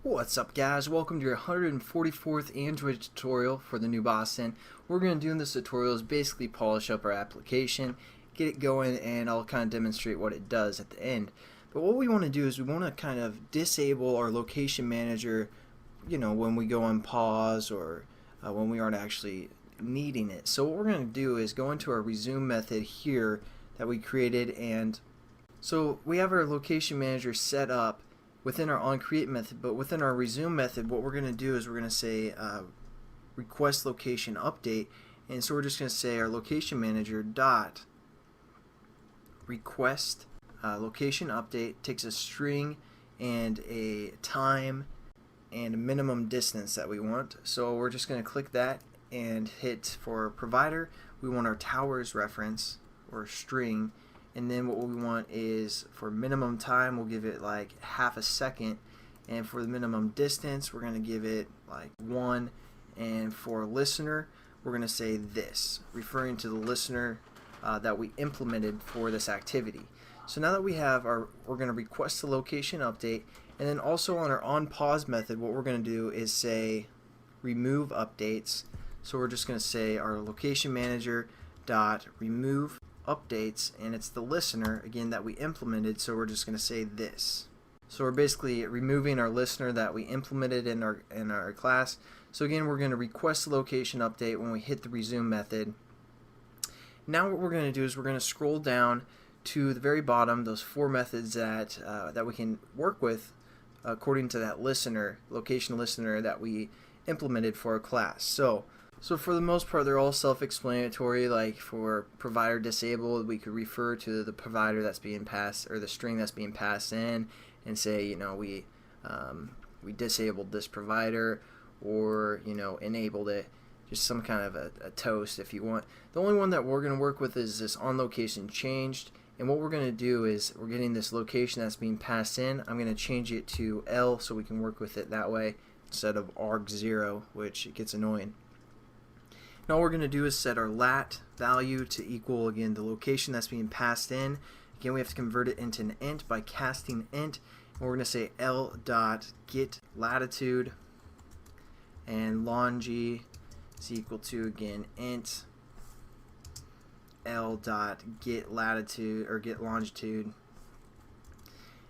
What's up, guys? Welcome to your 144th Android tutorial for the new Boston. What we're going to do in this tutorial is basically polish up our application, get it going, and I'll kind of demonstrate what it does at the end. But what we want to do is we want to kind of disable our location manager, when we go on pause or when we aren't actually needing it. So what we're going to do is go into our resume method here that we created, and so we have our location manager set up within our onCreate method, but within our resume method, what we're going to do is we're going to say request location update, and so we're just going to say our location manager dot request location update, takes a string and a time and a minimum distance that we want. So we're just going to click that and hit for provider. We want our towers reference or string. And then what we want is for minimum time, we'll give it like half a second. And for the minimum distance, we're going to give it like 1. And for listener, we're going to say this, referring to the listener that we implemented for this activity. So now that we have we're going to request the location update. And then also on our onPause method, what we're going to do is say remove updates. So we're just going to say our location manager dot remove updates, and it's the listener again that we implemented, so we're just going to say this. So we're basically removing our listener that we implemented in our class. So again, we're going to request the location update when we hit the resume method. Now what we're going to do is we're going to scroll down to the very bottom, those 4 methods that we can work with according to that location listener that we implemented for our class. So for the most part, they're all self-explanatory. Like for provider disabled, we could refer to the provider that's being passed, or the string that's being passed in, and say, we disabled this provider, or enabled it. Just some kind of a toast if you want. The only one that we're going to work with is this OnLocationChanged, and what we're going to do is we're getting this location that's being passed in. I'm going to change it to L so we can work with it that way instead of arg0, which it gets annoying. Now all we're going to do is set our lat value to equal, again, the location that's being passed in. Again, we have to convert it into an int by casting int. And we're going to say L.get latitude, and longi is equal to, again, int L.get latitude or get longitude.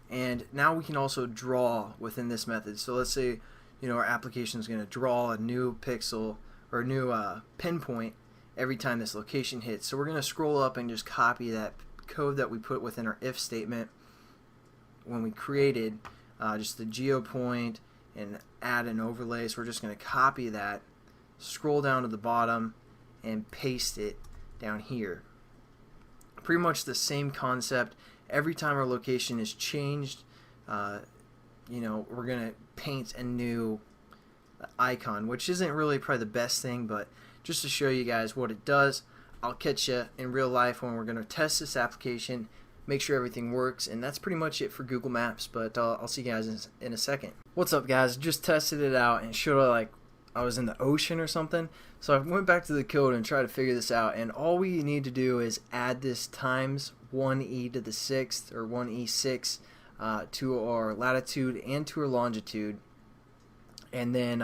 And now we can also draw within this method. So let's say our application is going to draw a new pixel or a new pinpoint every time this location hits. So we're going to scroll up and just copy that code that we put within our if statement when we created just the geopoint and add an overlay. So we're just going to copy that, scroll down to the bottom, and paste it down here. Pretty much the same concept. Every time our location is changed, we're going to paint a new icon, which isn't really probably the best thing, but just to show you guys what it does. I'll catch you in real life when we're going to test this application, make sure everything works, and that's pretty much it for Google Maps, but I'll see you guys in a second. What's up, guys? Just tested it out and showed like I was in the ocean or something, so I went back to the code and tried to figure this out, and all we need to do is add this times 1e to the 6th or 1e6 to our latitude and to our longitude. And then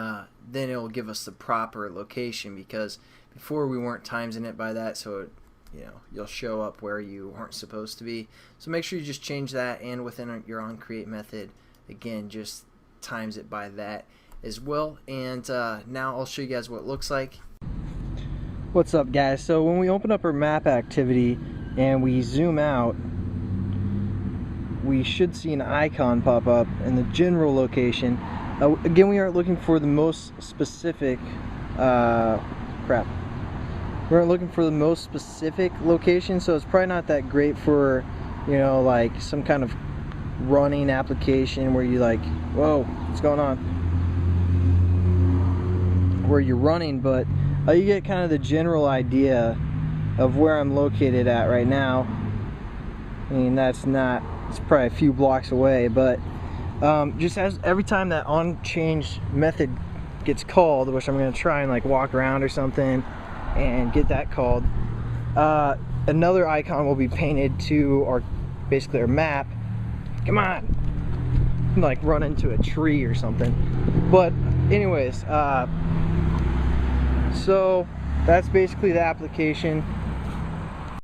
it'll give us the proper location, because before we weren't timesing it by that, so you'll show up where you weren't supposed to be. So make sure you just change that, and within your onCreate method, again, just times it by that as well. And now I'll show you guys what it looks like. What's up, guys? So when we open up our map activity and we zoom out, we should see an icon pop up in the general location. Again, we aren't looking for the most specific we aren't looking for the most specific location, so it's probably not that great for like some kind of running application where you like, whoa, what's going on, where you're running, but you get kind of the general idea of where I'm located at right now. I mean, it's probably a few blocks away, but just as every time that OnChanged method gets called, which I'm going to try and like walk around or something and get that called, another icon will be painted to basically our map. Come on. like run into a tree or something. But anyways, so that's basically the application.